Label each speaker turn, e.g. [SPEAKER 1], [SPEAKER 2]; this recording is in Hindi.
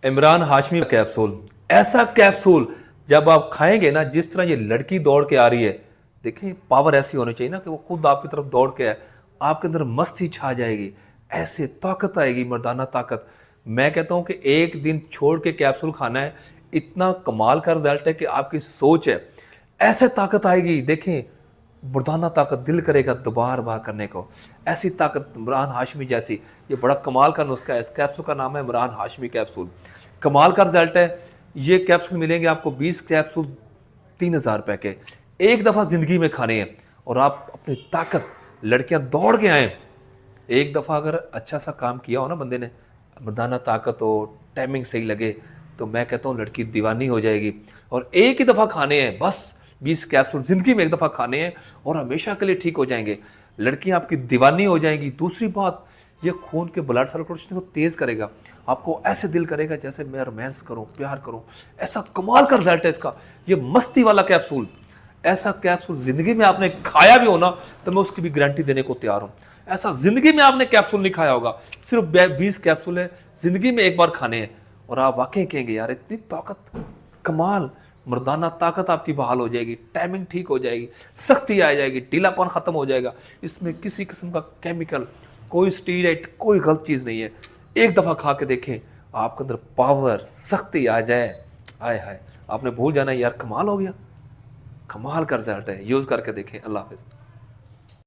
[SPEAKER 1] इमरान हाशमी का कैप्सूल, ऐसा कैप्सूल जब आप खाएंगे ना, जिस तरह ये लड़की दौड़ के आ रही है, देखिए पावर ऐसी होनी चाहिए ना कि वो खुद आपकी तरफ दौड़ के आए, आपके अंदर मस्ती छा जाएगी, ऐसे ताकत आएगी, मर्दाना ताकत। मैं कहता हूं कि एक दिन छोड़ के कैप्सूल खाना है, इतना कमाल का रिजल्ट है कि आपकी सोच है, ऐसे ताकत आएगी। देखें, मर्दाना ताकत, दिल करेगा दोबारा बार करने को, ऐसी ताकत इमरान हाशमी जैसी। ये बड़ा कमाल का नुस्खा है, इस कैप्सूल का नाम है इमरान हाशमी कैप्सूल। कमाल का रिजल्ट है। ये कैप्सूल मिलेंगे आपको 20 कैप्सूल 3000 रुपए के, एक दफ़ा ज़िंदगी में खाने हैं और आप अपनी ताकत, लड़कियां दौड़ के आए। एक दफ़ा अगर अच्छा सा काम किया हो ना बंदे ने, मर्दाना ताकत हो, टाइमिंग सही लगे, तो मैं कहता हूँ लड़की दीवानी हो जाएगी। और एक ही दफ़ा खाने हैं बस, 20 कैप्सूल ज़िंदगी में एक दफ़ा खाने हैं और हमेशा के लिए ठीक हो जाएंगे, लड़कियां आपकी दीवानी हो जाएंगी। दूसरी बात, ये खून के ब्लड सर्कुलेशन को तेज़ करेगा, आपको ऐसे दिल करेगा जैसे मैं रोमांस करूं, प्यार करूं। ऐसा कमाल का रिजल्ट है इसका, ये मस्ती वाला कैप्सूल। ऐसा कैप्सूल ज़िंदगी में आपने खाया भी हो ना, तो मैं उसकी भी गारंटी देने को तैयार हूं। ऐसा ज़िंदगी में आपने कैप्सूल नहीं खाया होगा, सिर्फ 20 कैप्सूल है, ज़िंदगी में एक बार खाने हैं और आप वाकई कहेंगे यार इतनी ताकत, कमाल, मर्दाना ताकत आपकी बहाल हो जाएगी, टाइमिंग ठीक हो जाएगी, सख्ती आ जाएगी, ढीलापन ख़त्म हो जाएगा। इसमें किसी किस्म का केमिकल, कोई स्टीरॉइड, कोई गलत चीज़ नहीं है। एक दफ़ा खा के देखें, आपके अंदर पावर, सख्ती आ जाए, आय हाय, आपने भूल जाना यार, कमाल हो गया। कमाल का रिजल्ट है, यूज़ करके देखें। अल्लाह हाफिज़।